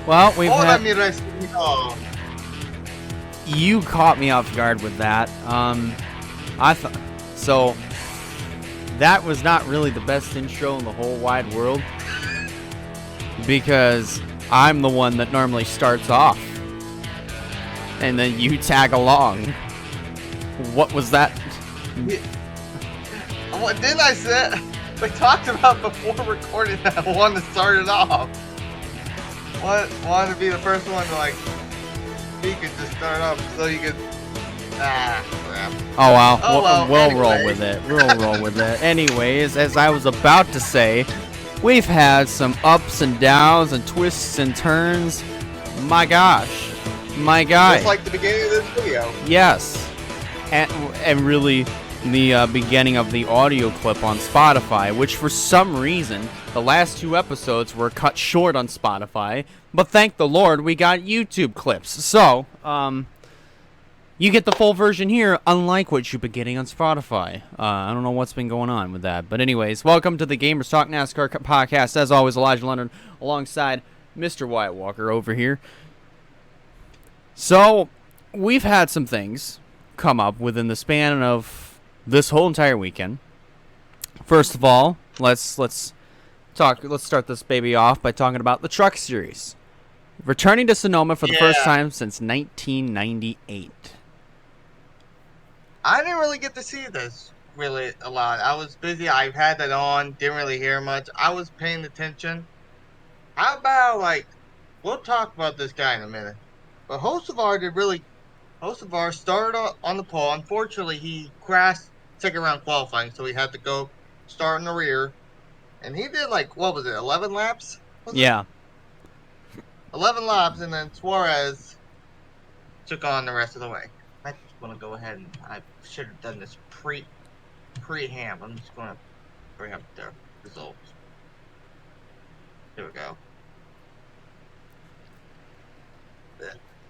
Well, we've had... You caught me off guard with that. I thought... So, that was not really the best intro in the whole wide world. Because I'm the one that normally starts off. And then you tag along. What was that? What did I say? We talked about before recording that I wanted to start it off. Wanted to be the first one to he could just start off so you could. Crap. Oh wow. We'll anyway. roll with it. We'll roll with it. Anyways, as I was about to say, we've had some ups and downs and twists and turns. My gosh. My guy. Just like the beginning of this video. Yes. And really the beginning of the audio clip on Spotify, which for some reason the last 2 episodes were cut short on Spotify, but thank the Lord we got YouTube clips. So, you get the full version here, unlike what you've been getting on Spotify. I don't know what's been going on with that. But anyways, welcome to the Gamers Talk NASCAR podcast. As always, Elijah Leonard alongside Mr. Wyatt Walker over here. So, we've had some things come up within the span of this whole entire weekend. First of all, let's start this baby off by talking about the Truck Series. Returning to Sonoma for the first time since 1998. I didn't really get to see this really a lot. I was busy. I had that on. Didn't really hear much. I was paying attention. How about we'll talk about this guy in a minute. But Hocevar started on the pole. Unfortunately, he crashed second round qualifying, so he had to go start in the rear. And he did 11 laps? Yeah. 11 laps, and then Suarez took on the rest of the way. I just want to go ahead and I should have done this pre-ham. I'm just going to bring up the results. Here we go.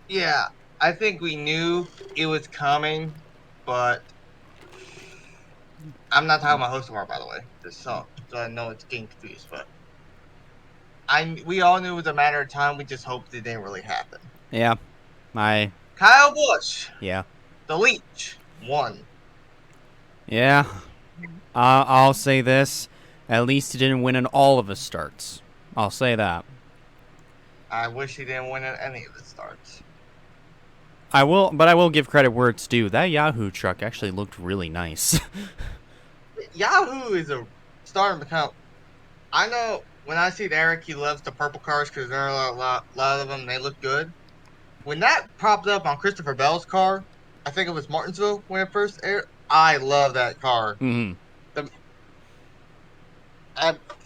Yeah, I think we knew it was coming, but I'm not talking about Hocevar, by the way. Just so I know it's getting confused, but we all knew it was a matter of time. We just hoped it didn't really happen. Yeah, Kyle Busch. Yeah. The Leech won. Yeah. I'll say this: at least he didn't win in all of his starts. I'll say that. I wish he didn't win in any of his starts. I will give credit where it's due. That Yahoo truck actually looked really nice. Yahoo is a starting to become. I know when I see Eric, he loves the purple cars because there are a lot of them. They look good. When that popped up on Christopher Bell's car, I think it was Martinsville when it first aired. I love that car. Mm-hmm.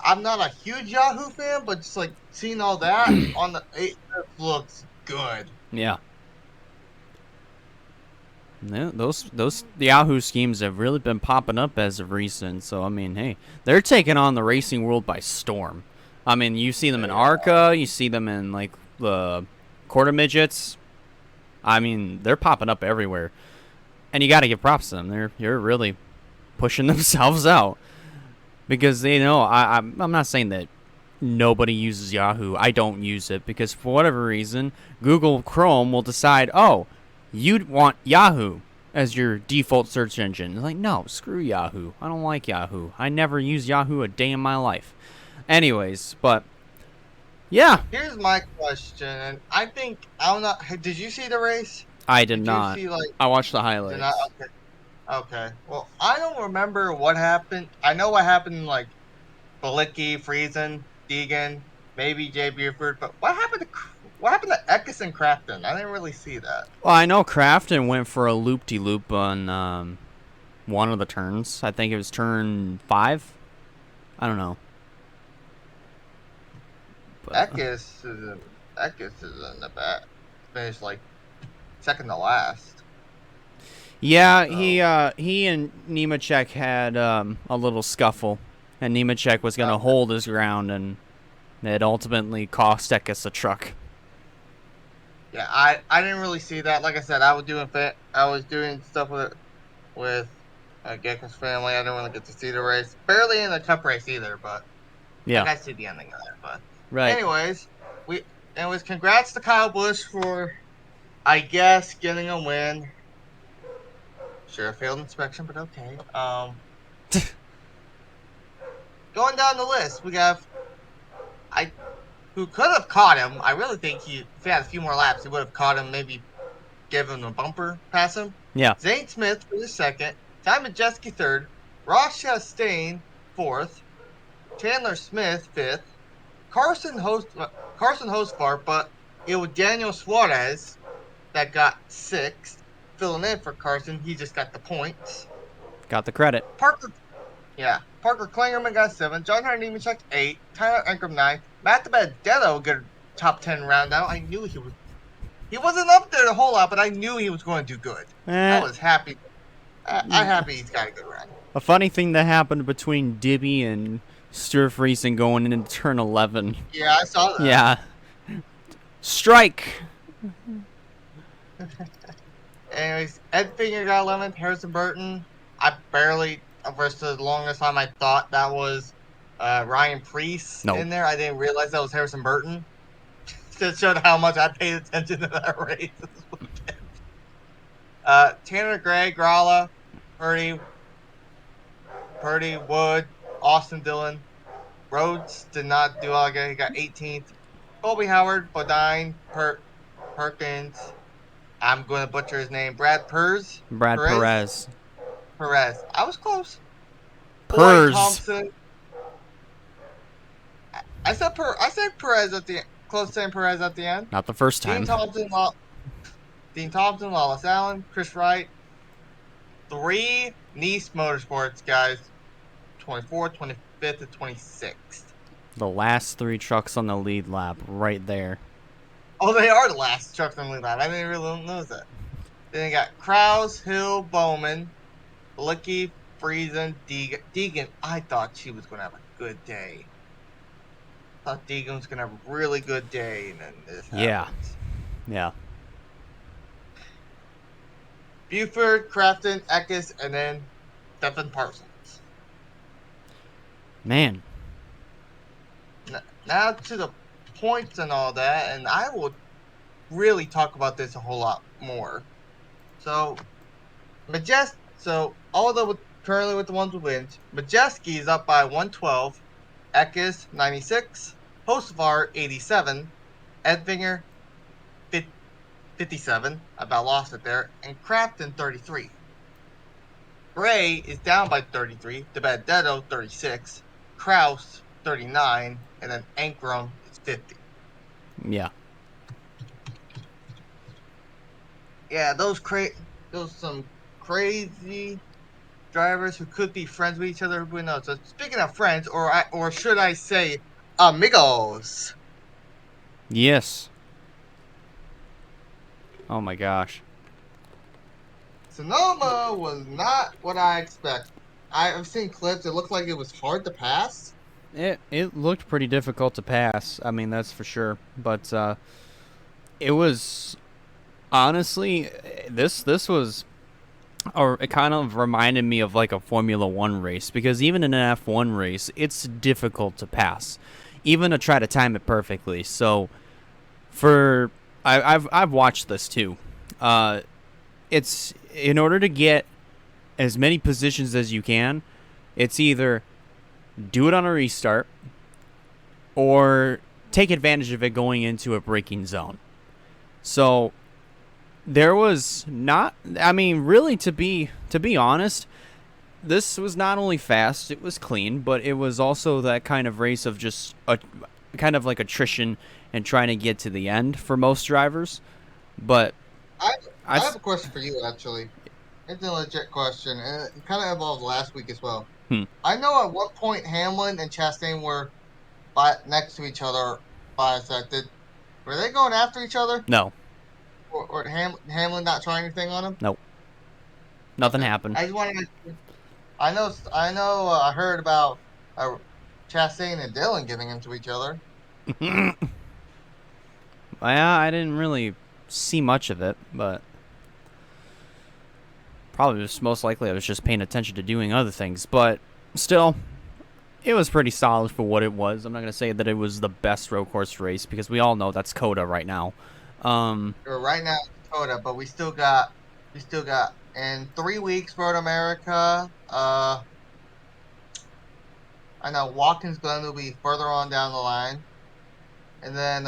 I'm not a huge Yahoo fan, but just seeing all that on it looks good. Yeah. Yeah, those Yahoo schemes have really been popping up as of recent. So I mean, hey, they're taking on the racing world by storm. I mean, you see them in ARCA, you see them in the quarter midgets. I mean, they're popping up everywhere, and you got to give props to them. They're really pushing themselves out because they know. I'm not saying that nobody uses Yahoo. I don't use it because for whatever reason, Google Chrome will decide, oh, you'd want Yahoo as your default search engine. It's no, screw Yahoo. I don't like Yahoo. I never use Yahoo a day in my life. Anyways, but yeah. Here's my question, and I don't know. Did you see the race? I did not. I watched the highlights. Okay. Well, I don't remember what happened. I know what happened in Balicki, Friesen, Deegan, maybe Jay Buford, but what happened to Eckes and Crafton? I didn't really see that. Well, I know Crafton went for a loop-de-loop on one of the turns. I think it was turn 5. I don't know. But, Eckes is in the back. Finished second to last. Yeah, he and Nemechek had a little scuffle, and Nemechek was going to hold his ground, and it ultimately cost Eckes a truck. Yeah, I didn't really see that. Like I said, I was doing stuff with Gecko's family. I didn't really get to see the race. Barely in the Cup race either, but yeah, I got to see the ending of that. But right. Anyways, Anyways, congrats to Kyle Busch for, I guess, getting a win. Sure, a failed inspection, but okay. Going down the list, we have I who could have caught him. I really think if he had a few more laps, he would have caught him. Maybe give him a bumper, pass him. Yeah. Zane Smith for the second, Ty Majeski third, Ross Chastain fourth, Chandler Smith fifth, Carson Hostvar, but it was Daniel Suarez that got sixth, filling in for Carson. He just got the points. Got the credit. Parker Klingerman got 7. John Hunter Nemechek 8. Tyler Ankrum 9. Matt Benedetto got a top 10 round out. I knew he was. He wasn't up there the whole lot, but I knew he was going to do good. I was happy. I'm happy he's got a good run. A funny thing that happened between Dibby and Stuart Friesen going into turn 11. Yeah, I saw that. Yeah. Strike. Anyways, Ed Finger got 11th. Harrison Burton. For the longest time, I thought that was Ryan Preece in there. I didn't realize that was Harrison Burton. That showed how much I paid attention to that race this weekend. Tanner Gray, Gralla, Purdy, Wood, Austin Dillon. Rhodes did not do all good. He got 18th. Colby Howard, Bodine, Perkins. I'm going to butcher his name. Brad Perez. I was close. Boyd Thompson. I said Perez at the close to saying Perez at the end. Not the first time. Dean Thompson, Lawless Allen, Chris Wright. 3 Nice Motorsports guys. 24th, 25th, and 26th. The last 3 trucks on the lead lap, right there. Oh, they are the last trucks on the lead lap. I didn't really notice that. Then you got Krause, Hill, Bowman, Licky, Friesen, Deegan. I thought she was going to have a good day. I thought Deegan was going to have a really good day, and then this happens. Yeah. Buford, Crafton, Eckes, and then Stephen Parsons. Man. Now to the points and all that, and I will really talk about this a whole lot more. So, currently with the ones with wins, Majeski is up by 112, Eckes 96, Hocevar 87, Edvinger 57, I about lost it there, and Crafton 33. Gray is down by 33, DeBenedetto 36, Kraus 39, and then Ankrum is 50. Yeah. Yeah, those some crazy drivers who could be friends with each other. Who knows? So speaking of friends, or should I say, amigos? Yes. Oh my gosh. Sonoma was not what I expected. I've seen clips. It looked like it was hard to pass. It looked pretty difficult to pass. I mean, that's for sure. But it was honestly this was, or it kind of reminded me of like a Formula 1 race, because even in an F1 race, it's difficult to pass, even to try to time it perfectly. So I've watched this too. It's in order to get as many positions as you can, it's either do it on a restart or take advantage of it going into a braking zone. So there was not, I mean, really, to be honest, this was not only fast, it was clean, but it was also that kind of race of just a kind of like attrition and trying to get to the end for most drivers. But I have a question for you, actually. It's a legit question, and it kind of evolved last week as well. I know at what point Hamlin and Chastain were next to each other by a second. Were they going after each other? No. Or Hamlin not trying anything on him? Nope. Nothing happened. I just wanted to. I know. I heard about Chastain and Dillon getting into each other. Yeah, I didn't really see much of it, but probably just most likely I was just paying attention to doing other things. But still, It was pretty solid for what it was. I'm not gonna say that it was the best road course race because we all know that's Coda right now. Right now it's Dakota, but we still got in 3 weeks Road America. I know Watkins Glen will be further on down the line, and then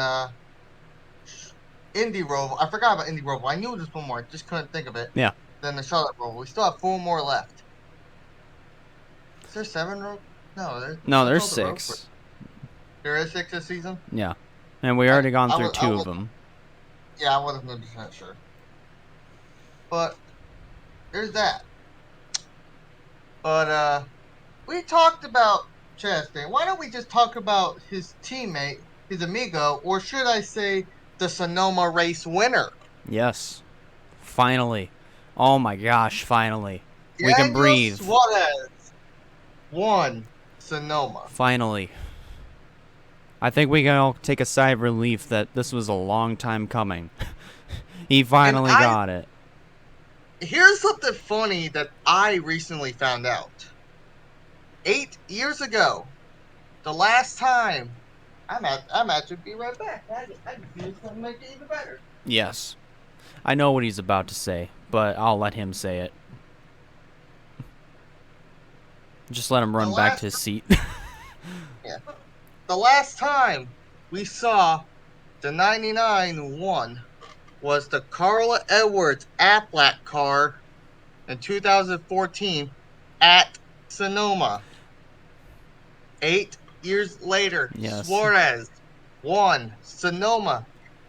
Indy Roval. I forgot about Indy Roval. I knew there was one more, just couldn't think of it. Yeah. Then the Charlotte Roval. We still have 4 more left. Is there 7 road? No, No, that's there's all the road course. 6. There is 6 this season. Yeah, and we already gone through 2 of them. Yeah, I wasn't 100% sure. But there's that. But we talked about Chastain. Why don't we just talk about his teammate, his amigo, or should I say the Sonoma race winner? Yes. Finally. Oh my gosh, finally. We can Daniel breathe. Suarez won Sonoma. Finally. I think we can all take a sigh of relief that this was a long time coming. He finally got it. Here's something funny that I recently found out. 8 years ago, the last time I'm actually be right back. I just feel something make it even better. Yes. I know what he's about to say, but I'll let him say it. Just let him run back to his seat. Yeah. The last time we saw the 99 won was the Carla Edwards Aflac car in 2014 at Sonoma. 8 years later, Yes. Suarez won Sonoma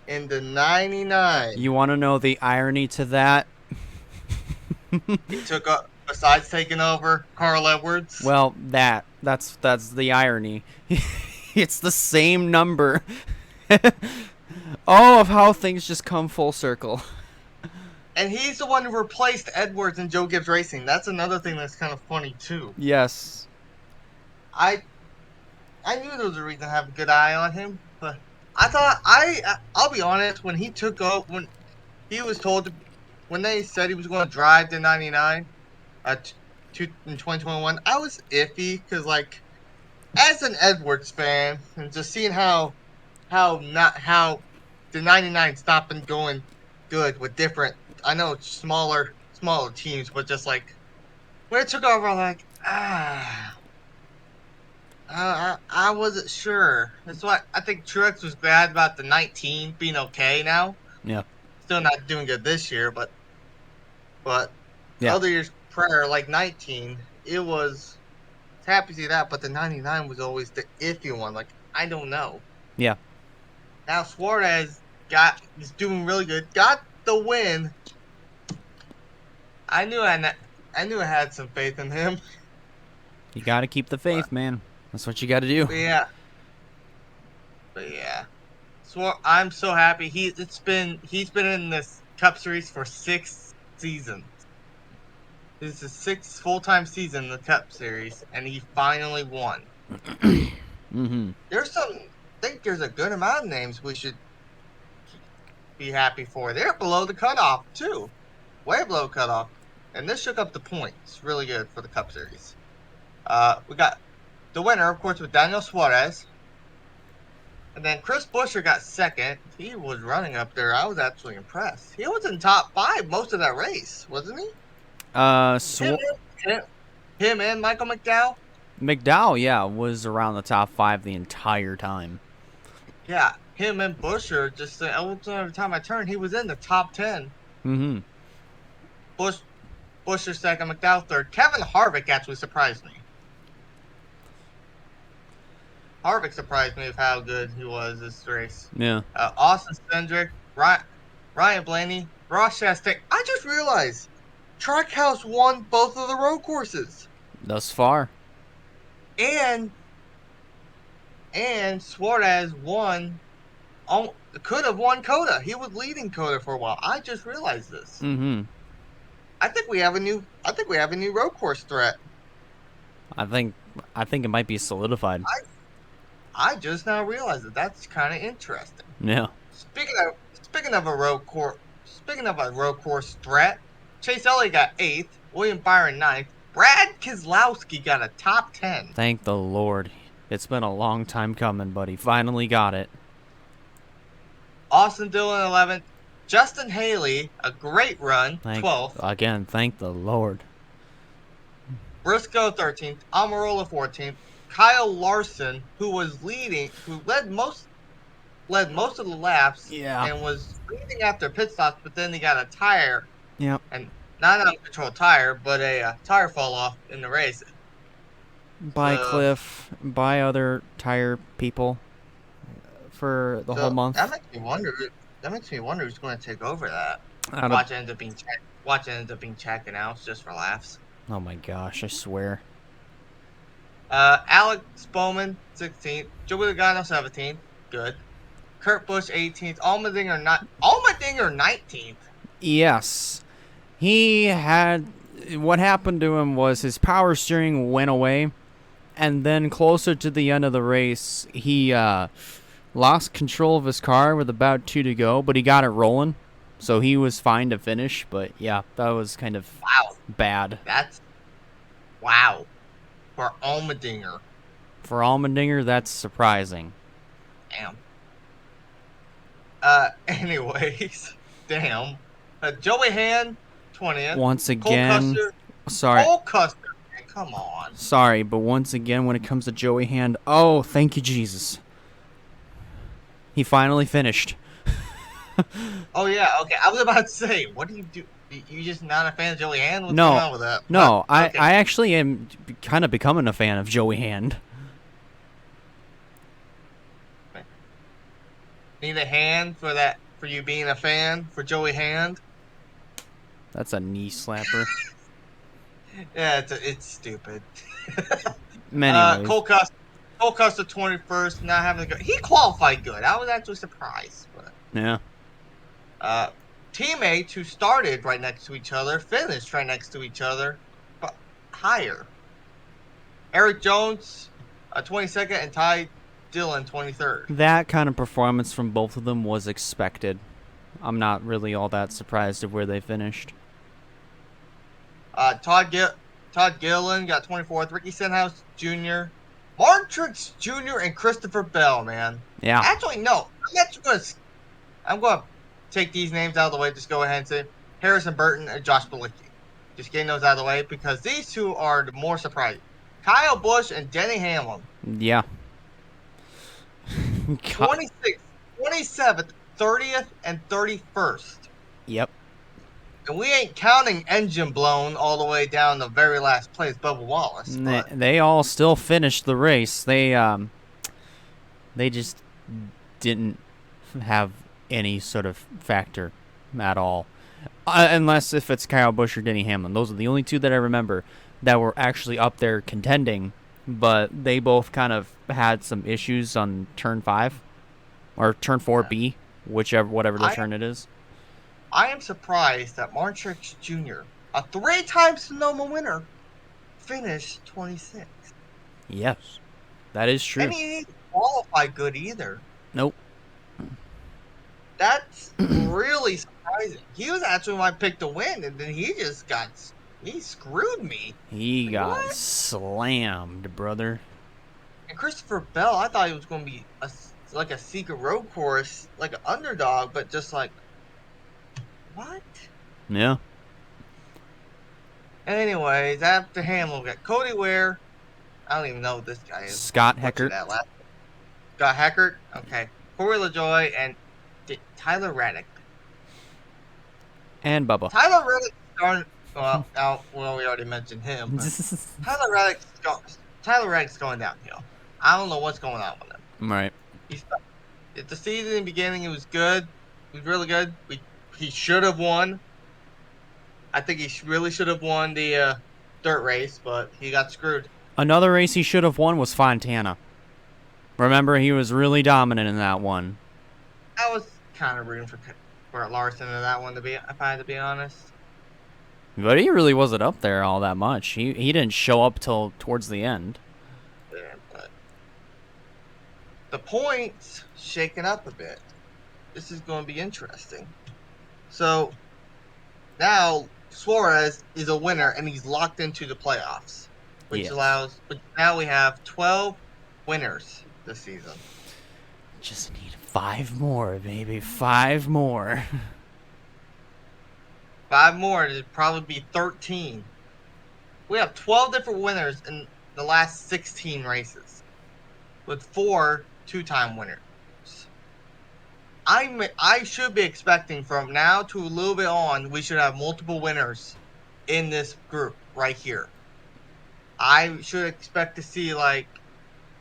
in the 99. You want to know the irony to that? He took up, besides taking over Carl Edwards. Well, that's the irony. It's the same number. Oh, of how things just come full circle. And he's the one who replaced Edwards and Joe Gibbs Racing. That's another thing that's kind of funny too. Yes. I knew there was a reason to have a good eye on him, but I thought I'll be honest, when he took up, when he was told to, when they said he was going to drive the 99 in 2021, I was iffy because, like, as an Edwards fan and just seeing how the 99 stopped and going good with different, I know it's smaller teams, but just like when it took over, I'm like, I wasn't sure. That's why I think Truex was glad about the 19 being okay now. Yeah. Still not doing good this year, but Yeah. other years prior, like 19, it was happy to see that, but the 99 was always the iffy one. Like, I don't know. Yeah. Now Suarez is doing really good. Got the win. I knew I had some faith in him. You got to keep the faith, man. That's what you got to do. But yeah. I'm so happy. He's been in this Cup Series for 6 seasons. This is his 6th full-time season in the Cup Series, and he finally won. Mm-hmm. I think there's a good amount of names we should be happy for. They're below the cutoff too, way below cutoff, and this shook up the points really good for the Cup Series. We got the winner, of course, with Daniel Suarez, and then Chris Buescher got second. He was running up there. I was absolutely impressed. He was in top 5 most of that race, wasn't he? Him and Michael McDowell. McDowell, yeah, was around the top 5 the entire time. Yeah, him and Buescher, just every time I turned, he was in the top 10. Mm-hmm. Buescher second, McDowell third. Kevin Harvick actually surprised me. Harvick surprised me with how good he was this race. Yeah. Austin Cindric, Ryan Blaney, Ross Chastain. I just realized Trackhouse won both of the road courses. Thus far. And Suarez could have won Coda. He was leading Coda for a while. I just realized this. Mm-hmm. I think we have a new road course threat. I think it might be solidified. I just now realized that. That's kind of interesting. Yeah. Speaking of a road course threat, Chase Elliott got 8th, William Byron 9th, Brad Keselowski got a top 10. Thank the Lord. It's been a long time coming, but he finally got it. Austin Dillon 11th. Justin Haley, a great run, 12th. Thank the Lord. Briscoe 13th. Almirola 14th. Kyle Larson, who led most of the laps, Yeah. and was leading after pit stops, but then he got a tire. Yep. And not an uncontrolled tire, but a tire fall off in the race. By Cliff, by other tire people for the whole month. That makes me wonder. Who's going to take over that. Watch it end up being Chad Canals just for laughs. Oh my gosh! I swear. Alex Bowman 16th. Joey Logano 17th. Good. Kurt Busch 18th. Allmendinger 19th. Yes. What happened to him was his power steering went away, and then closer to the end of the race, he lost control of his car with about 2 to go, but he got it rolling, so he was fine to finish. But yeah, that was kind of bad. That's wow for Allmendinger. For Allmendinger, that's surprising. Damn. Anyways, damn. Joey Hand 20th. Once again, sorry. Cole Custer, man, come on. Sorry, but once again, when it comes to Joey Hand, oh, thank you, Jesus. He finally finished. Oh, yeah, okay. I was about to say, what do you do? You just not a fan of Joey Hand? What's going on with that? No, okay. I actually am kind of becoming a fan of Joey Hand. Need a hand for you being a fan for Joey Hand? That's a knee slapper. Yeah, it's stupid. Anyways. Cole Custer 21st, not having a good. He qualified good. I was actually surprised. But, yeah. Teammates who started right next to each other finished right next to each other, but higher. Eric Jones, 22nd, and Ty Dillon 23rd. That kind of performance from both of them was expected. I'm not really all that surprised of where they finished. Todd Gillen got 24th. Ricky Stenhouse Jr., Martin Truex Jr., and Christopher Bell, man. Yeah. Actually, no. I'm going to take these names out of the way. Just go ahead and say Harrison Burton and Josh Bilicki. Just getting those out of the way because these two are the more surprising. Kyle Busch and Denny Hamlin. Yeah. 26th, 27th, 30th, and 31st. Yep. And we ain't counting engine blown all the way down the very last place, Bubba Wallace. They all still finished the race. They just didn't have any sort of factor at all. Unless if it's Kyle Busch or Denny Hamlin. Those are the only two that I remember that were actually up there contending. But they both kind of had some issues on turn 5 or turn 4B, whatever the turn it is. I am surprised that Martin Truex Jr., a 3-time Sonoma winner, finished 26th. Yes, that is true. And he didn't qualify good either. Nope. That's really surprising. He was actually my pick to win, and then he screwed me. He got slammed, brother. And Christopher Bell, I thought he was going to be like a secret road course, like an underdog, but just like, what? Yeah. Anyways, after Hamlin, we got Cody Ware. I don't even know what this guy is. Scott Heckert. Scott Heckert. Okay. Corey LaJoie and Tyler Reddick. And Bubba. Tyler Reddick started. We already mentioned him. Tyler Reddick's going downhill. I don't know what's going on with him. Right. At the season in the beginning, it was good. It was really good. He should have won. I think he really should have won the dirt race, but he got screwed. Another race he should have won was Fontana. Remember, he was really dominant in that one. I was kind of rooting for Larson in that one, if I had to be honest. But he really wasn't up there all that much. He didn't show up till towards the end. Yeah, but the points shaking up a bit. This is going to be interesting. So now Suarez is a winner and he's locked into the playoffs, which Yes. allows. But now we have 12 winners this season. Just need 5 more, maybe 5 more. 5 more, it'd probably be 13. We have 12 different winners in the last 16 races, with 4 two-time winners. I should be expecting from now to a little bit on, we should have multiple winners in this group right here. I should expect to see like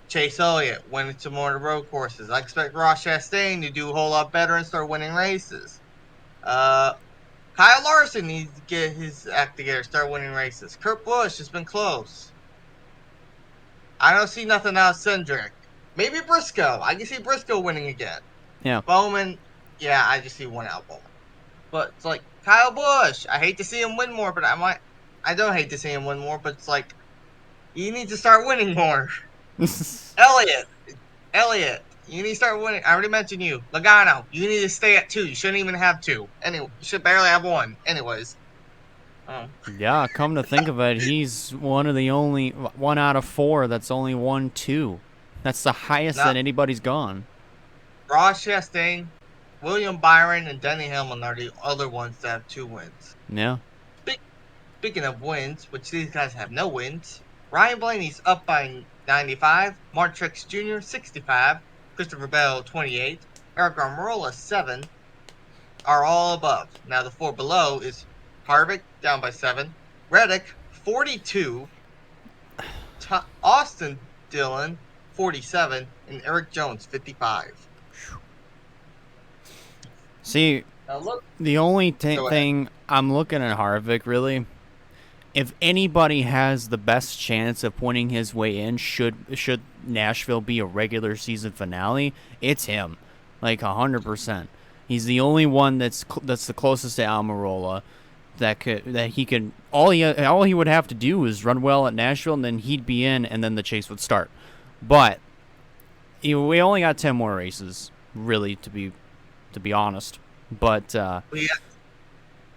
Chase Elliott win some more of the road courses. I expect Ross Chastain to do a whole lot better and start winning races. Kyle Larson needs to get his act together, start winning races. Kurt Busch has been close. I don't see nothing out of Cindric. Maybe Briscoe. I can see Briscoe winning again. Yeah. Bowman, yeah, I just see one out Bowman. But it's like Kyle Busch. I hate to see him win more, but I don't hate to see him win more, but it's like you need to start winning more. Elliott, you need to start winning. I already mentioned you. Logano, you need to stay at 2. You shouldn't even have 2. Anyway, you should barely have 1. Anyways. Yeah, come to think of it, he's one of the only 1 out of 4 that's only won 2. That's the highest that anybody's gone. Ross Chastain, William Byron, and Denny Hamlin are the other ones that have 2 wins. Yeah. Speaking of wins, which these guys have no wins, Ryan Blaney's up by 95, Mark Truex Jr. 65, Christopher Bell 28, Eric Almirola 7 are all above. Now the 4 below is Harvick down by 7, Reddick 42, Austin Dillon 47, and Eric Jones 55. See, now look, the only thing I'm looking at Harvick, really, if anybody has the best chance of winning his way in, should Nashville be a regular season finale, it's him, like 100%. He's the only one that's the closest to Almirola that he could. All he would have to do is run well at Nashville, and then he'd be in, and then the chase would start. But we only got 10 more races, really, to be honest. But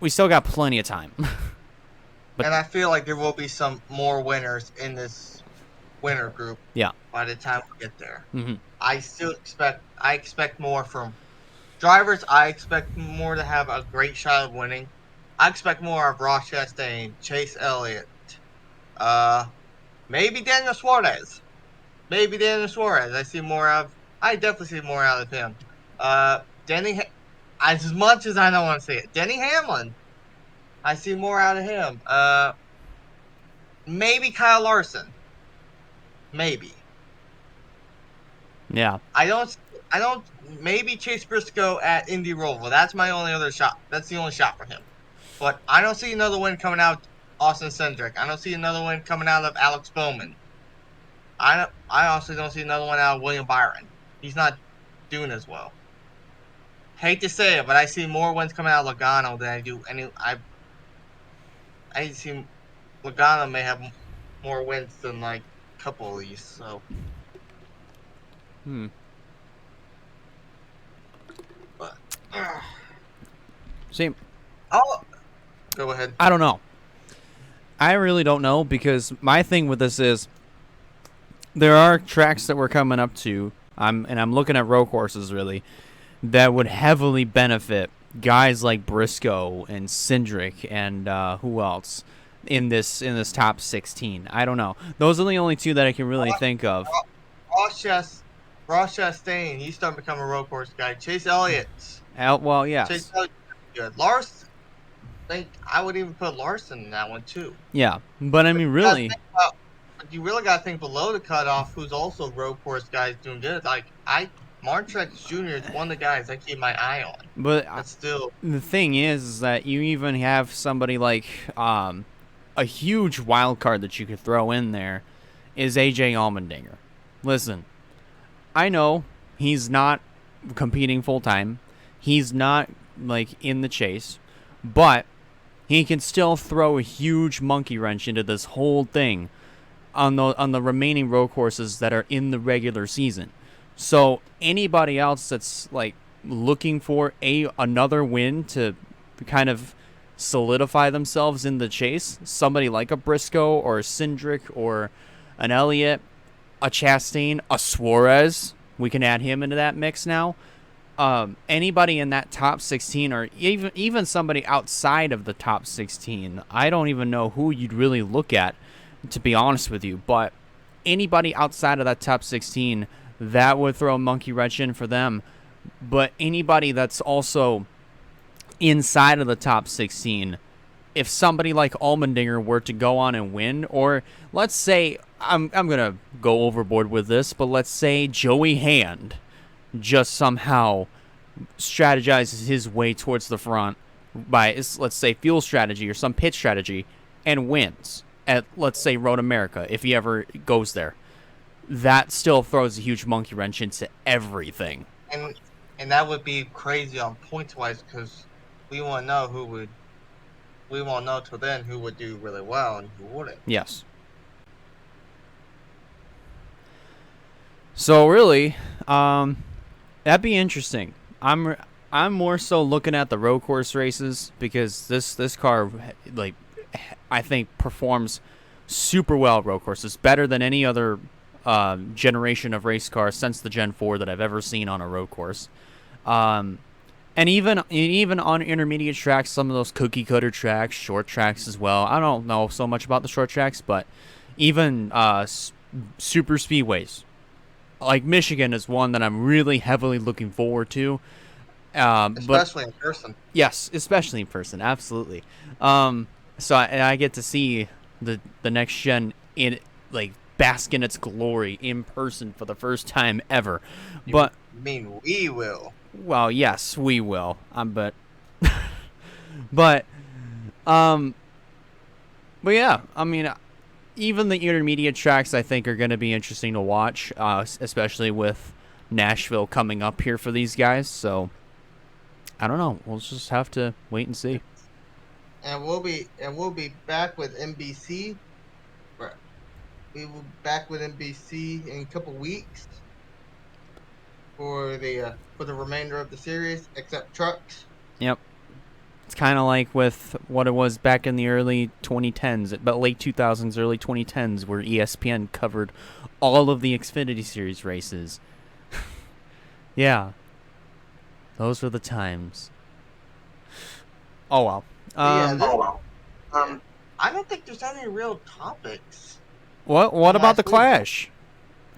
we still got plenty of time. And I feel like there will be some more winners in this winner group. Yeah. By the time we get there, mm-hmm. I expect more from drivers. I expect more to have a great shot of winning. I expect more of Ross Chastain, Chase Elliott, maybe Daniel Suarez. I definitely see more out of him. As much as I don't want to say it, Denny Hamlin. I see more out of him. Maybe Kyle Larson. Maybe. Yeah. I don't. Maybe Chase Briscoe at Indy Roval. That's my only other shot. That's the only shot for him. But I don't see another win coming out of Austin Cindric. I don't see another win coming out of Alex Bowman. I also don't see another one out of William Byron. He's not doing as well. Hate to say it, but I see more wins coming out of Logano than I do any. I see Logano may have more wins than like a couple of these. So. But. See. Oh. Go ahead. I don't know. I really don't know, because my thing with this is there are tracks that we're coming up to. I'm looking at road courses really that would heavily benefit guys like Briscoe and Cindric and who else in this top 16. I don't know. Those are the only 2 that I can really think of. Ross Chastain, he's starting to become a road course guy. Chase Elliott. Well, yes. Chase Elliott, good. Larson. I would even put Larson in that one too. Yeah, but I mean, really. You really got to think below the cutoff, who's also road course guys doing good. Like Mark Truex Jr. is one of the guys I keep my eye on. But still, the thing is that you even have somebody like a huge wild card that you could throw in there is AJ Allmendinger. Listen, I know he's not competing full time. He's not like in the chase, but he can still throw a huge monkey wrench into this whole thing on the remaining road courses that are in the regular season. So anybody else that's like looking for another win to kind of solidify themselves in the chase. Somebody like a Briscoe or a Cindric or an Elliott, a Chastain, a Suarez. We can add him into that mix now. Anybody in that top 16, or even somebody outside of the top 16, I don't even know who you'd really look at, to be honest with you. But anybody outside of that top 16, that would throw a monkey wrench in for them. But anybody that's also inside of the top 16, if somebody like Allmendinger were to go on and win, or let's say, I'm gonna go overboard with this, but let's say Joey Hand just somehow strategizes his way towards the front by, let's say, fuel strategy or some pit strategy, and wins at, let's say, Road America, if he ever goes there. That still throws a huge monkey wrench into everything. And that would be crazy on points wise, because we won't know till then who would do really well and who wouldn't. Yes. So really, that'd be interesting. I'm more so looking at the road course races, because this car, like, I think performs super well at road courses, better than any other generation of race car since the Gen 4 that I've ever seen on a road course. And even on intermediate tracks, some of those cookie cutter tracks, short tracks as well. I don't know so much about the short tracks, but even super speedways, like Michigan, is one that I'm really heavily looking forward to. Especially in person. Yes, especially in person, absolutely. So I get to see the next gen in, like, bask in its glory in person for the first time ever. But I mean, we will. Well, yes, we will. But yeah, I mean, even the intermediate tracks I think are going to be interesting to watch, especially with Nashville coming up here for these guys. So I don't know. We'll just have to wait and see. And we'll be back with NBC. We will be back with NBC in a couple weeks for the remainder of the series, except trucks. Yep. It's kind of like with what it was back in the early 2010s, but late 2000s, early 2010s, where ESPN covered all of the Xfinity Series races. Yeah. Those were the times. Oh, well. I don't think there's any real topics. What about the Clash?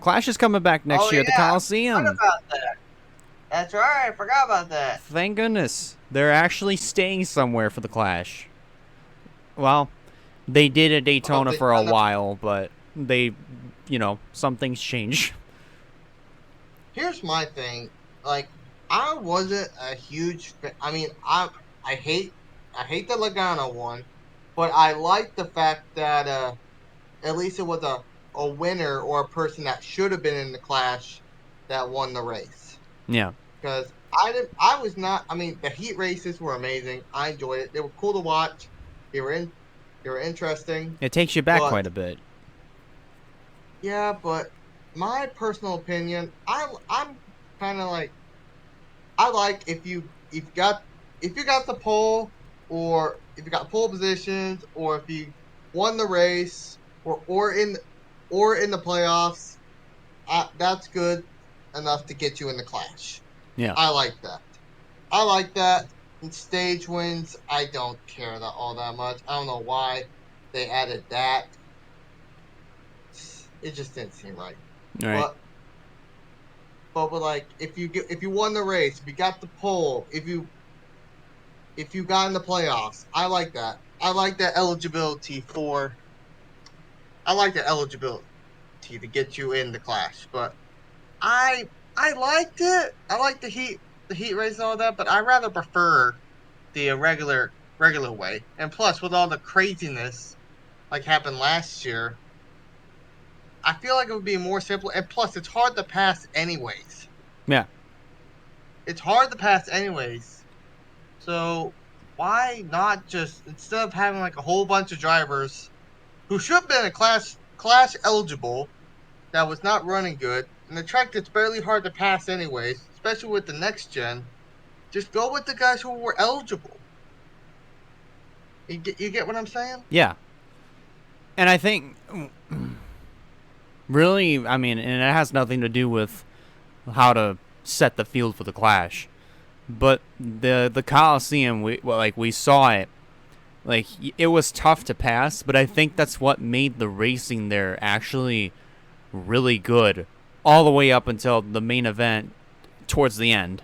Clash is coming back next year at the Colosseum. I forgot about that. That's right, I forgot about that. Thank goodness. They're actually staying somewhere for the Clash. Well, they did at Daytona for a while, but they, some things change. Here's my thing. Like, I wasn't a huge fan. I mean, I hate the Logano one, but I like the fact that at least it was a winner or a person that should have been in the Clash that won the race. Yeah. Because I was not. I mean, the heat races were amazing. I enjoyed it. They were cool to watch. They were interesting. It takes you back quite a bit. Yeah, but my personal opinion, I'm kind of like, I like if you got the pole, or if you got pole positions, or if you won the race, or in the playoffs, that's good enough to get you in the Clash. Yeah, I like that. In stage wins, I don't care all that much. I don't know why they added that. It just didn't seem right. Right. But like, if you won the race, if you got the pole, if you got in the playoffs, I like that. I like that eligibility to get you in the Clash. But I liked it. I like the heat race and all that, but I rather prefer the regular way. And plus, with all the craziness like happened last year, I feel like it would be more simple. And plus, it's hard to pass anyways. Yeah. It's hard to pass anyways. So why not just, instead of having like a whole bunch of drivers who should have been a clash eligible that was not running good, and the track that's barely hard to pass anyways, especially with the next gen, just go with the guys who were eligible. You get what I'm saying? Yeah. And I think, really, I mean, and it has nothing to do with how to set the field for the Clash. But the Colosseum, we saw it. Like, it was tough to pass, but I think that's what made the racing there actually really good all the way up until the main event towards the end,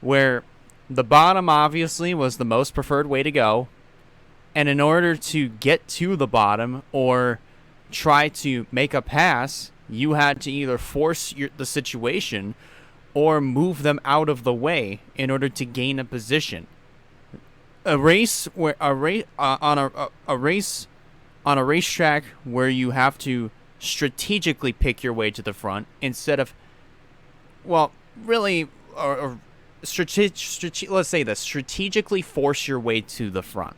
where the bottom obviously was the most preferred way to go. And in order to get to the bottom or try to make a pass, you had to either force the situation or move them out of the way in order to gain a position. A race where a race on a racetrack where you have to strategically pick your way to the front instead of, well, really, let's say this, strategically force your way to the front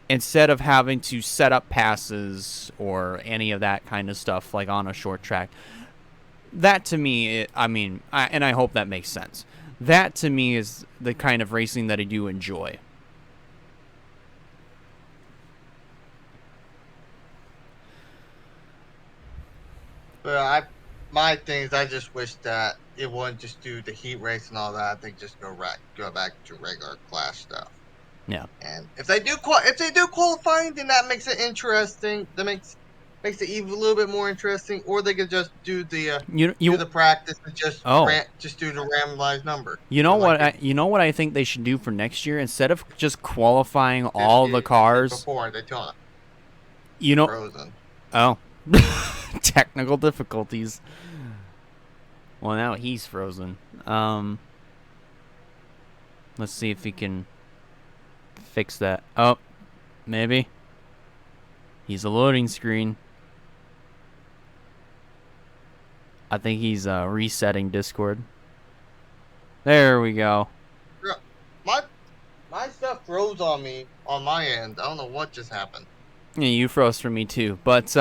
instead of having to set up passes or any of that kind of stuff like on a short track. That to me, and I hope that makes sense. That to me is the kind of racing that I do enjoy. But my thing is, I just wish that it wouldn't just do the heat race and all that. I think just go back to regular Clash stuff. Yeah. And if they do qualifying, then that makes it interesting. That makes it even a little bit more interesting. Or they could just do the do the practice and just do the randomized number. You know what I think they should do for next year, instead of just qualifying all the cars before they tell them. You know. Frozen. Oh. Technical difficulties. Well, now he's frozen. Let's see if he can fix that. Oh, maybe. He's a loading screen. I think he's resetting Discord. There we go. My stuff froze on me on my end. I don't know what just happened. Yeah, you froze for me too. But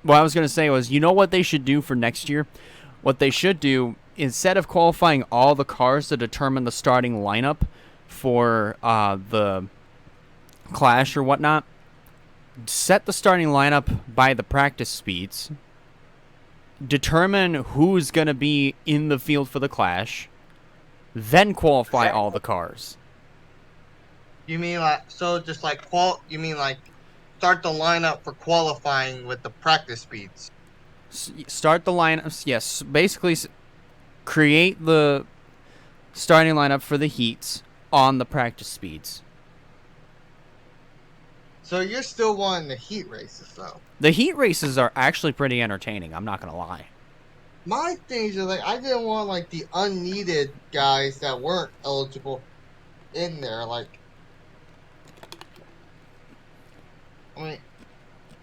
what I was going to say was, you know what they should do for next year? What they should do, instead of qualifying all the cars to determine the starting lineup for the Clash or whatnot, set the starting lineup by the practice speeds, determine who's going to be in the field for the Clash, then qualify all the cars. You mean you mean like start the lineup for qualifying with the practice speeds? Start the lineups, yes. Basically, create the starting lineup for the heats on the practice speeds. So you're still wanting the heat races, though? The heat races are actually pretty entertaining, I'm not going to lie. My things are like, I didn't want like the unneeded guys that weren't eligible in there. Like, I mean,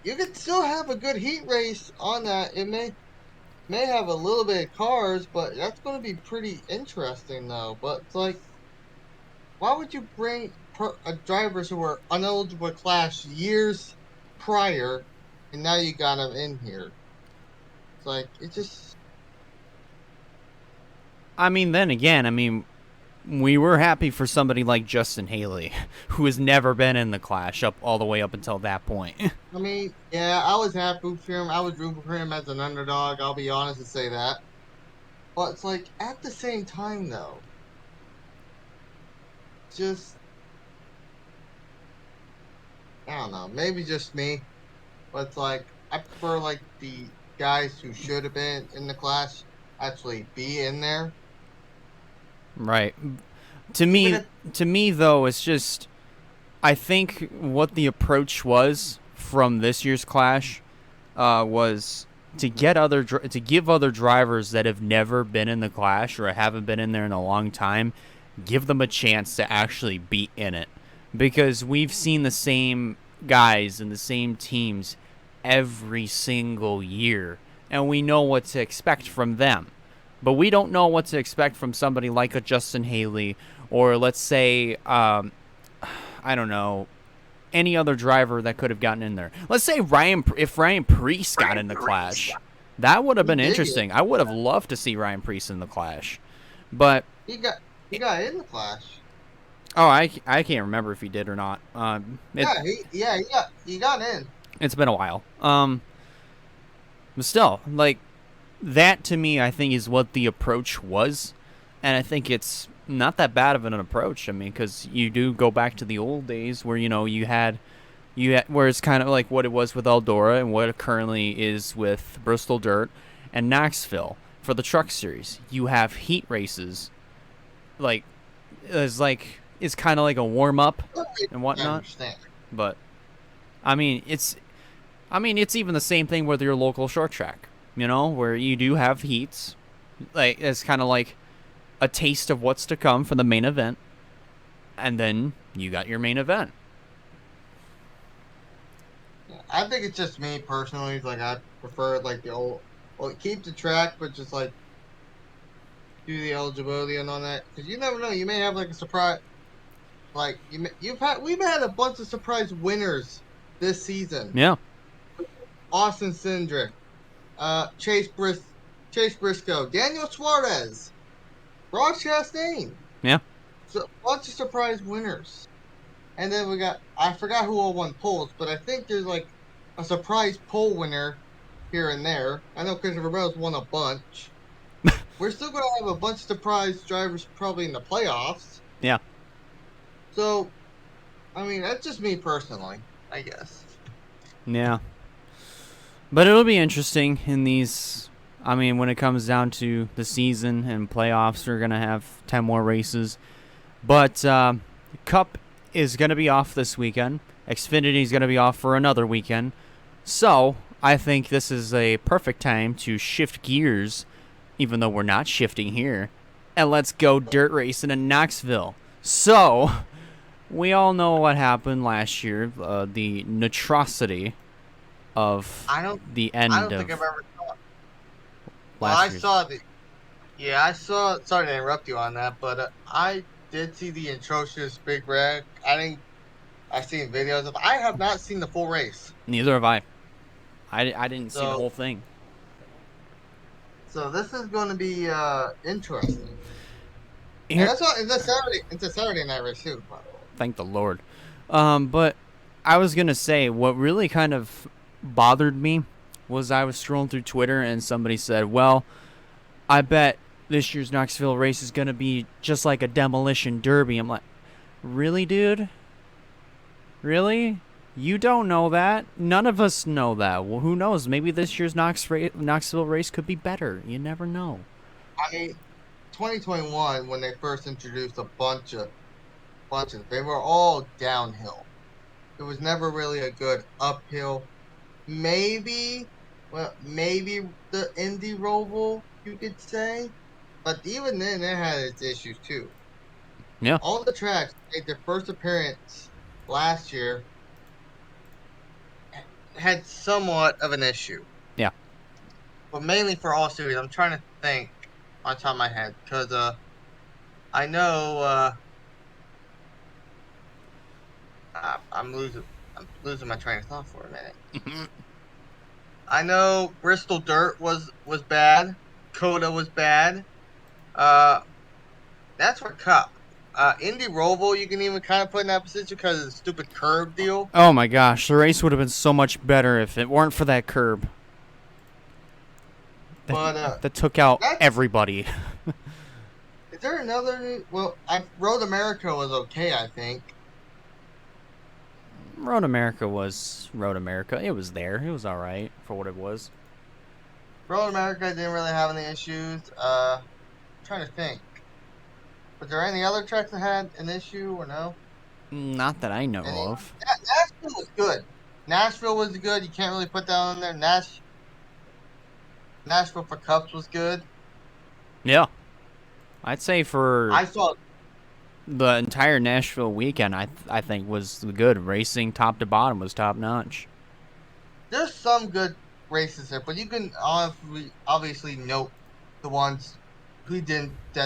you could still have a good heat race on that. It may have a little bit of cars, but that's going to be pretty interesting, though. But it's like, why would you bring drivers who were ineligible to Clash years prior, and now you got them in here? It's like, it just... I mean, then again, we were happy for somebody like Justin Haley, who has never been in the Clash all the way up until that point. I mean, yeah, I was happy for him. I was rooting for him as an underdog. I'll be honest and say that. But it's like, at the same time, though, just... I don't know. Maybe just me. But it's like, I prefer, like, the guys who should have been in the Clash actually be in there. Right. To me, though, it's just, I think what the approach was from this year's Clash was to give other drivers that have never been in the Clash or haven't been in there in a long time, give them a chance to actually be in it, because we've seen the same guys and the same teams every single year, and we know what to expect from them. But we don't know what to expect from somebody like a Justin Haley, or let's say, I don't know, any other driver that could have gotten in there. Let's say if Ryan Preece got in the Clash, that would have been interesting. I would have loved to see Ryan Preece in the Clash, but he got in the Clash. Oh, I can't remember if he did or not. He got in. It's been a while. But still, like that to me, I think is what the approach was, and I think it's not that bad of an approach. I mean, because you do go back to the old days where where it's kind of like what it was with Eldora and what it currently is with Bristol Dirt and Knoxville for the Truck Series. You have heat races, like it's kind of like a warm up and I whatnot. understand. But I mean, it's even the same thing with your local short track. Where you do have heats, like it's kind of like a taste of what's to come for the main event, and then you got your main event. I think it's just me personally. Like I prefer like the old. Well, keep the track, but just like do the eligibility and all that. Because you never know. You may have like a surprise. Like we've had a bunch of surprise winners this season. Yeah, Austin Cindric, Chase Briscoe, Daniel Suarez, Ross Chastain. yeah. So a bunch of surprise winners. And then I forgot who all won polls, but I think there's like a surprise poll winner here and there. I know Christopher Bell's won a bunch. We're still going to have a bunch of surprise drivers probably in the playoffs. Yeah. So, I mean, that's just me personally, I guess. Yeah. But it'll be interesting in these. I mean, when it comes down to the season and playoffs, we're going to have 10 more races. But Cup is going to be off this weekend. Xfinity is going to be off for another weekend. So I think this is a perfect time to shift gears, even though we're not shifting here. And let's go dirt racing in Knoxville. So we all know what happened last year, the atrocity of the end I don't of think I've ever saw it. Well, last I year's. saw the. Yeah, I saw. Sorry to interrupt you on that, but I did see the atrocious big wreck. I've seen videos of. I have not seen the full race. Neither have I. I didn't see the So whole thing. so this is going to be interesting. And Here, that's what it's a Saturday. It's a Saturday night race too, by the way. thank the Lord. But I was gonna say what really kind of bothered me was I was scrolling through Twitter and somebody said, "Well, I bet this year's Knoxville race is gonna be just like a demolition derby." I'm like, "Really, dude? Really? You don't know that. None of us know that. Well, who knows? Maybe this year's Knoxville race could be better. You never know." I mean, 2021 when they first introduced a bunch of they were all downhill. It was never really a good uphill. Maybe, maybe the Indy Roval you could say, but even then it had its issues too. Yeah. All the tracks made their first appearance last year had somewhat of an issue, Yeah. but mainly for all series. I'm trying to think on top of my head because I know I'm losing my train of thought for a minute. I know Bristol Dirt was bad, Coda was bad. Uh, that's for Cup. Indy Roval you can even kind of put in that position because of the stupid curb deal. Oh my gosh, the race would have been so much better if it weren't for that curb. But That took out that's everybody. is there another? Well, Road America was okay, I think. Road America was Road America. It was there. It was all right for what it was. Road America didn't really have any issues. Trying to think. Was there any other tracks that had an issue or no? Not that I know Any? of. Nashville was good. Nashville was good. You can't really put that on there. Nashville for Cups was good. Yeah, I'd say for I saw. the entire Nashville weekend, I think was good. Racing top to bottom was top notch. There's some good races there, but you can obviously note the ones that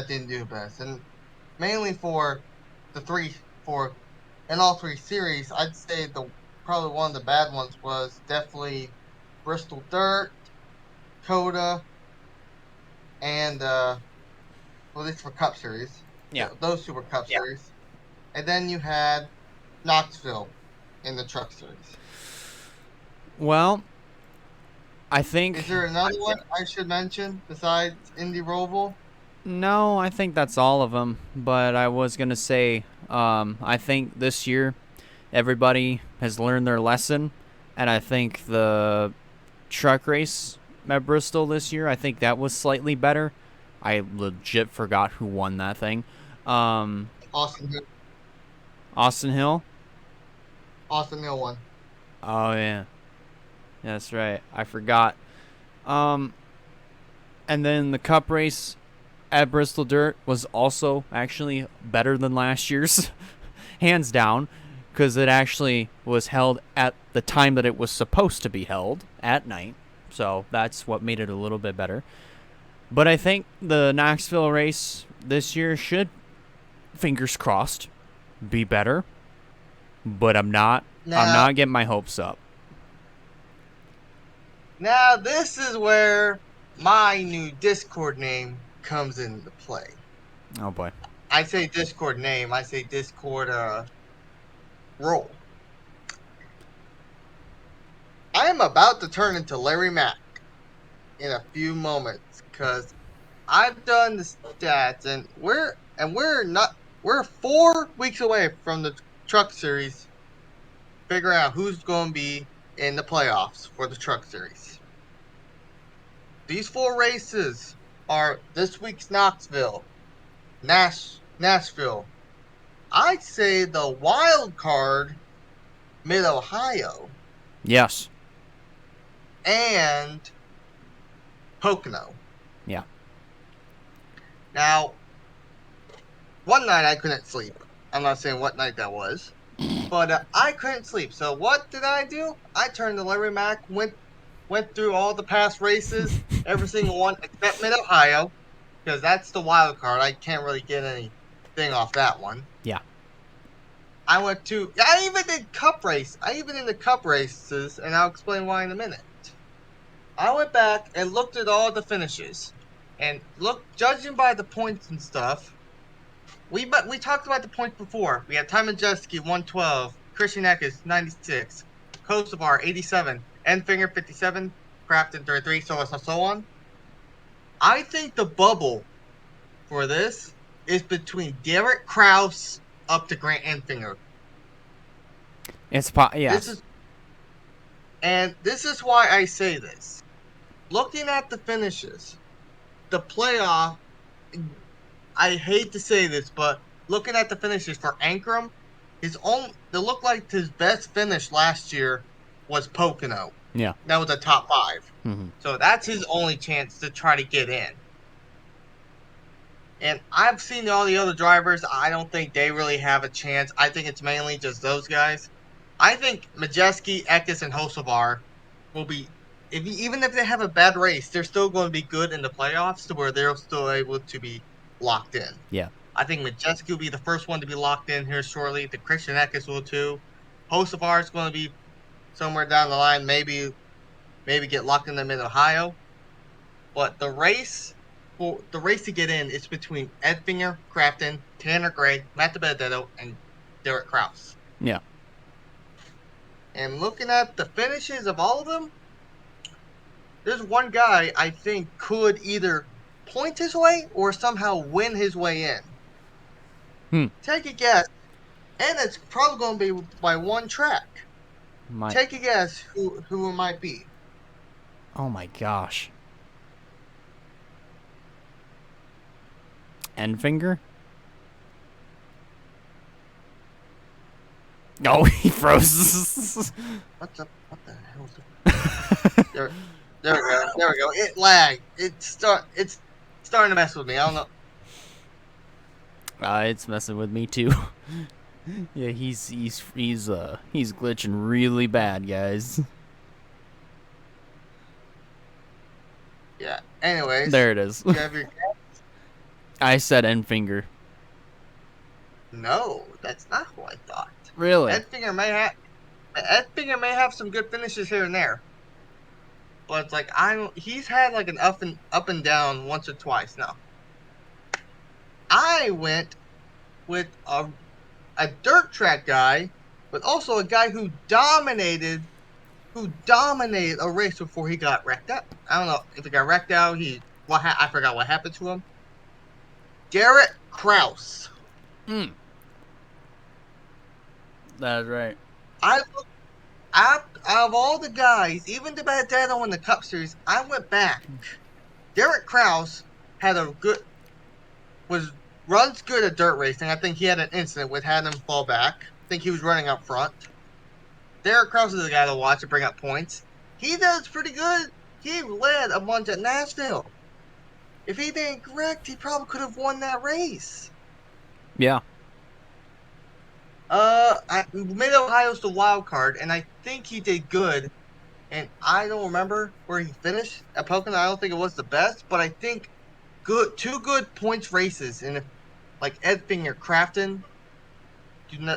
didn't do best, and mainly for the three for in all three series, I'd say the probably one of the bad ones was definitely Bristol Dirt, Coda, and well, at least for Cup Series. Yeah. Those two were Cup Series. and then you had Knoxville in the Truck Series. Well, I Is think there another one I should mention besides Indy Roval? no, I think that's all of them. But I was gonna say, I think this year everybody has learned their lesson, and I think the truck race at Bristol this year, I think that was slightly better. I legit forgot who won that thing. Um, Austin Hill. Austin Hill. Austin Hill won. Oh yeah, that's right. I forgot. Um, and then the Cup race at Bristol Dirt was also actually better than last year's, hands down, because it actually was held at the time that it was supposed to be held at night. So that's what made it a little bit better. But I think the Knoxville race this year should, fingers crossed, be better. But I'm not. I'm Now, not getting my hopes up. now this is where my new Discord name comes into play. Oh boy. I say Discord name. I say Discord role. I am about to turn into Larry Mack in a few moments because I've done the stats and we're 4 weeks away from the Truck Series figuring out who's going to be in the playoffs for the Truck Series. These 4 races are this week's Knoxville, Nashville. I'd say the wild card, Mid Ohio, Yes. and Pocono. Yeah. Now, one night I couldn't sleep. I'm not saying what night that was, but I couldn't sleep. So what did I do? I turned to Larry Mack, went through all the past races, every single one except Mid Ohio, because that's the wild card. I can't really get anything off that one. Yeah. I even did Cup race. I even did the Cup races, and I'll explain why in a minute. I went back and looked at all the finishes, and judging by the points and stuff. We talked about the points before. We had Ty Majeski 112, Christian Eckes 96, Kosovar 87, Enfinger 57, Crafton 33, so on and so on. I think the bubble for this is between Derek Kraus up to Grant Enfinger. Yes. This is why I say this. Looking at the finishes, the playoff, I hate to say this, but looking at the finishes for Ankrum, it looked like his best finish last year was Pocono. Yeah. That was a top 5. Mm-hmm. So that's his only chance to try to get in. And I've seen all the other drivers. I don't think they really have a chance. I think it's mainly just those guys. I think Majeski, Eckes, and Hocevar will be, even if they have a bad race, they're still going to be good in the playoffs to where they're still able to be locked in. Yeah. I think Majeski will be the first one to be locked in here shortly. The Christian Eckes will too. Hocevar is going to be somewhere down the line, maybe get locked in the Mid Ohio. But the race to get in is between Edfinger, Crafton, Tanner Gray, Matt DiBenedetto, and Derek Kraus. Yeah. And looking at the finishes of all of them, there's one guy I think could either point his way or somehow win his way in. Take a guess. And it's probably going to be by one track. Take a guess who it might be. Oh my gosh. Enfinger? No, he froze. What the hell is it? There we go. It lagged. It's starting to mess with me. I don't know. It's messing with me too. Yeah, he's glitching really bad, guys. Yeah. Anyways. There it is. You have your guess? I said Enfinger. No, that's not who I thought. Really? Edfinger may have some good finishes here and there, but it's like he's had like an up and down once or twice now. I went with a dirt track guy, but also a guy who dominated a race before he got wrecked out. I don't know if he got wrecked out. I forgot what happened to him. Garrett Krause. Mm. That's right. I out of all the guys, even the bad dad on the Cup Series, I went back. Garrett Krause had a good runs good at dirt racing. I think he had an incident with had him fall back. I think he was running up front. Derek Krause is the guy to watch and bring up points. He does pretty good. He led a bunch at Nashville. If he didn't correct, he probably could have won that race. Yeah. Mid Ohio's the wild card, and I think he did good. And I don't remember where he finished at Pocono. I don't think it was the best, but I think two good points races, and if like Ed Finger Crafton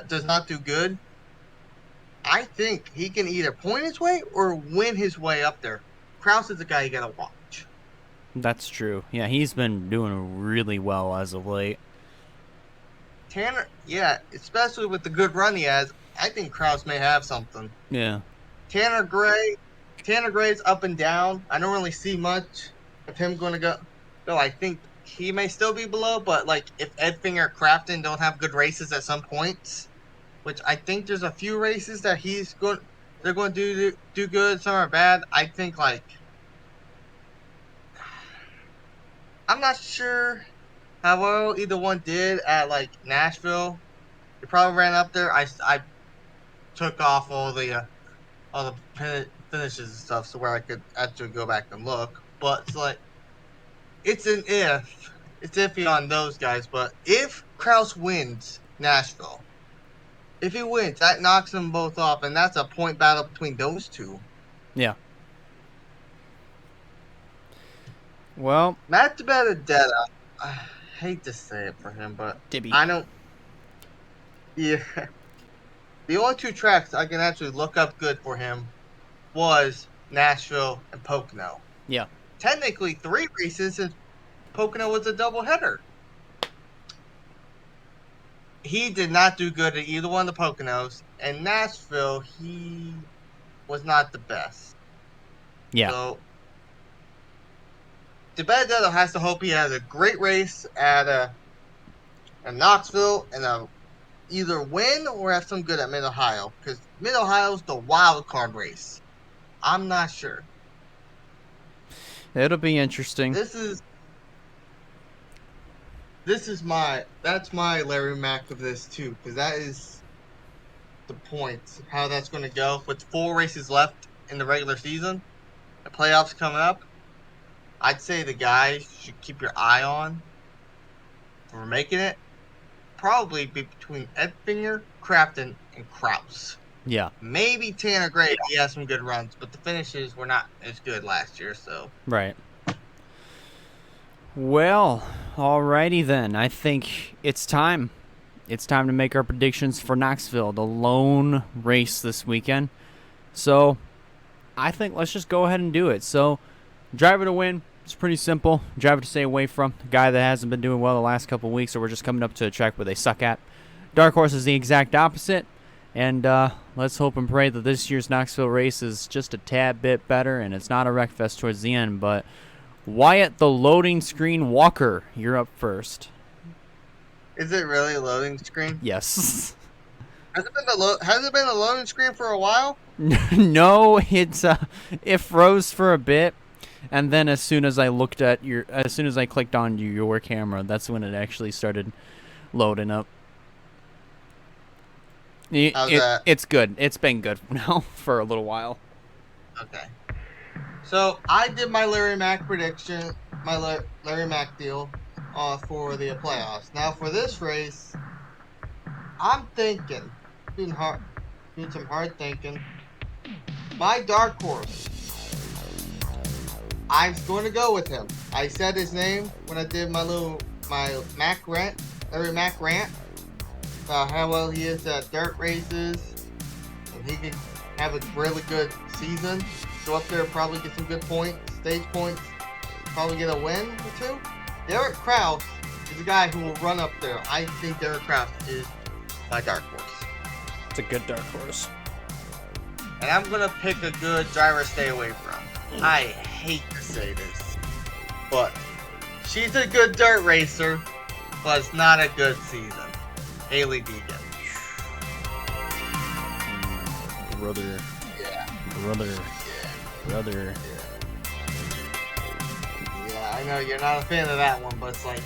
does not do good, I think he can either point his way or win his way up there. Krause is the guy you gotta watch. That's true. Yeah, he's been doing really well as of late. Tanner, yeah, especially with the good run he has, I think Krause may have something. Yeah. Tanner Gray's up and down. I don't really see much of him going to go. Though I think he may still be below, but like if Edfinger or Crafton don't have good races at some points, which I think there's a few races that they're going to do good. Some are bad. I think like I'm not sure how well either one did at like Nashville. They probably ran up there. I took off all the finishes and stuff, so where I could actually go back and look. But it's like it's iffy on those guys. But if Krause wins Nashville, if he wins, that knocks them both off, and that's a point battle between those two. Yeah. Well, Matt DiBenedetto, I hate to say it for him, but Dibby. I don't. Yeah. The only two tracks I can actually look up good for him was Nashville and Pocono. Yeah. Technically 3 races since Pocono was a doubleheader. He did not do good at either one of the Poconos, and Nashville he was not the best. Yeah. So DiBenedetto has to hope he has a great race at Knoxville and either win or have some good at Mid Ohio, because Mid Ohio's the wild card race. I'm not sure. It'll be interesting. That's my Larry Mack of this too, because that is the point how that's going to go with 4 races left in the regular season, the playoffs coming up. I'd say the guy should keep your eye on for making it. Probably be between Edfinger, Crafton, and Krause. Yeah. Maybe Tanner Gray, he has some good runs, but the finishes were not as good last year, so. Right. Well, alrighty then. I think it's time. It's time to make our predictions for Knoxville, the lone race this weekend. So, I think let's just go ahead and do it. So, driver to win. It's pretty simple. Driver to stay away from. The guy that hasn't been doing well the last couple of weeks, or we're just coming up to a track where they suck at. Dark Horse is the exact opposite. And let's hope and pray that this year's Knoxville race is just a tad bit better and it's not a wreck fest towards the end. But Wyatt, the loading screen Walker, you're up first. Is it really a loading screen? Yes. Has it been a loading screen for a while? No, it froze for a bit. And then as soon as I clicked on your camera, that's when it actually started loading up. It's good. It's been good now for a little while. Okay. So I did my Larry Mack prediction, my Larry Mack deal for the playoffs. Now for this race, I'm thinking, doing some hard thinking. My dark horse, I'm going to go with him. I said his name when I did my Mack rant, Larry Mack rant, about how well he is at dirt races, and he can have a really good season. Go up there, probably get some good points, stage points, probably get a win or 2. Derek Krause is a guy who will run up there. I think Derek Krause is my dark horse. It's a good dark horse. And I'm going to pick a good driver to stay away from. I hate to say this, but she's a good dirt racer, but it's not a good season. Hailie Deegan. Brother. Yeah. Brother. Yeah. Brother. Yeah, I know you're not a fan of that one, but it's like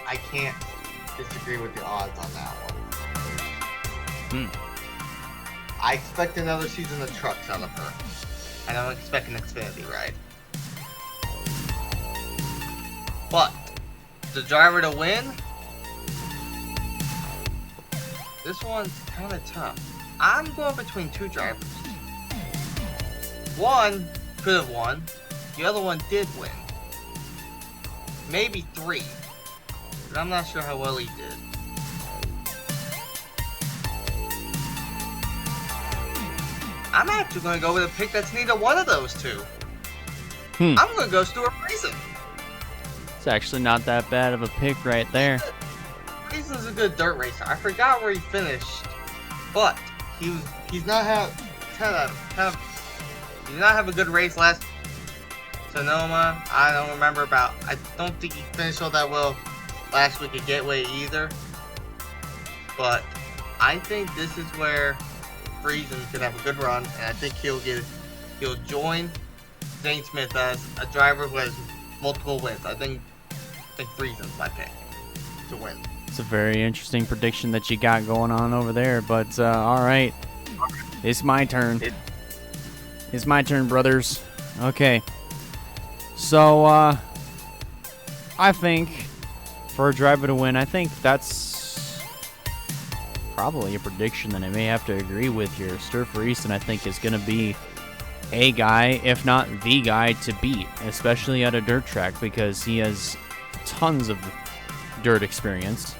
I can't disagree with the odds on that one. I expect another season of trucks out of her. And I'm expecting an Xfinity ride. But the driver to win, this one's kind of tough. I'm going between two drivers. One could have won. The other one did win. Maybe three. But I'm not sure how well he did. I'm actually going to go with a pick that's neither one of those two. I'm going to go Stuart Friesen. It's actually not that bad of a pick right there. Friesen's a good dirt racer. I forgot where he finished, but he did not have a good race last Sonoma. I don't think he finished all that well last week at Gateway either. But I think this is where Friesen could have a good run, and I think he'll join Zane Smith as a driver who has multiple wins. I think Friesen's my pick to win. It's a very interesting prediction that you got going on over there, but all right. It's my turn. It's my turn, brothers. Okay. So, I think for a driver to win, I think that's probably a prediction that I may have to agree with here. Stuart Friesen, I think, is going to be a guy, if not the guy, to beat, especially at a dirt track, because he has tons of dirt experience.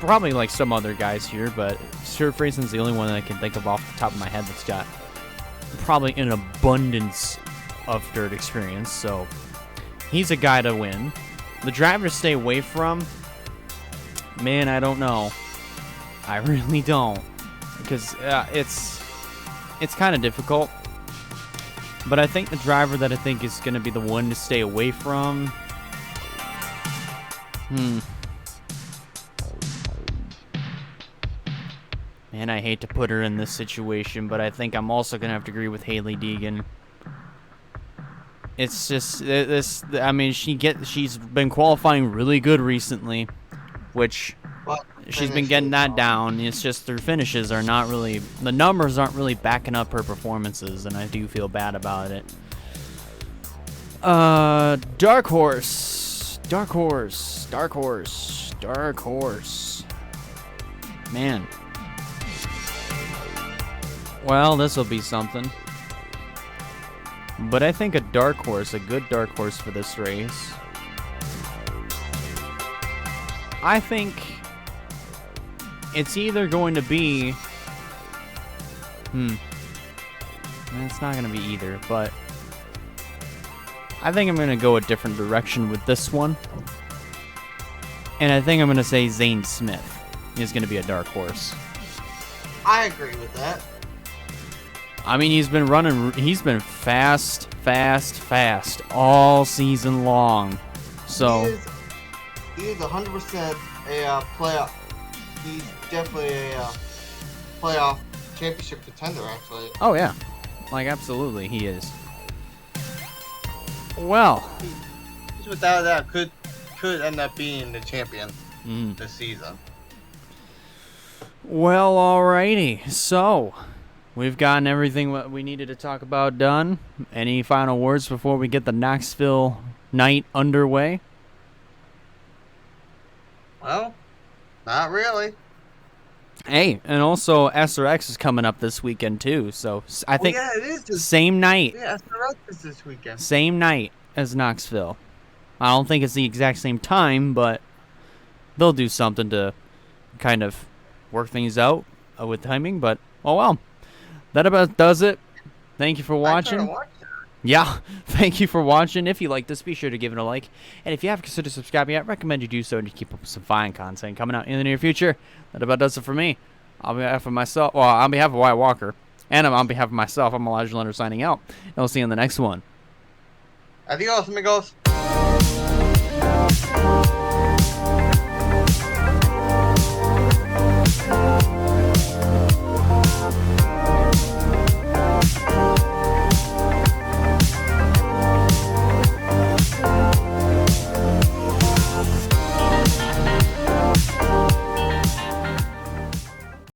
Probably like some other guys here, but Stuart Friesen's the only one that I can think of off the top of my head that's got probably an abundance of dirt experience. So he's a guy to win. The driver to stay away from, man, I don't know. I really don't, because it's kind of difficult. But I think the driver that I think is going to be the one to stay away from. Man, I hate to put her in this situation, but I think I'm also going to have to agree with Hailie Deegan. It's just this. I mean, she's been qualifying really good recently, which she's been getting that down. It's just her finishes are not really, the numbers aren't really backing up her performances, and I do feel bad about it. Dark horse. Man. Well, this will be something. But I think a dark horse, a good dark horse for this race. I think it's either going to be... It's not going to be either, but I think I'm going to go a different direction with this one. And I think I'm going to say Zane Smith is going to be a dark horse. I agree with that. I mean, he's been fast all season long. So he is 100% a playoff. He's definitely a playoff championship contender, actually. Oh yeah, like absolutely, he is. Well, he's without that could end up being the champion this season. Well, alrighty. So we've gotten everything what we needed to talk about done. Any final words before we get the Knoxville night underway? Well, not really. Hey, and also SRX is coming up this weekend too, so I think it is same night. Yeah, SRX is this weekend. Same night as Knoxville. I don't think it's the exact same time, but they'll do something to kind of work things out with timing. But oh well, that about does it. Thank you for watching. yeah, thank you for watching. If you like this, be sure to give it a like. And if you haven't considered subscribing yet, I recommend you do so to keep up with some fine content coming out in the near future. That about does it for me. On behalf of myself, well, on behalf of Wyatt Walker, and on behalf of myself, I'm Elijah Leonard signing out. And we'll see you in the next one. Adios, amigos.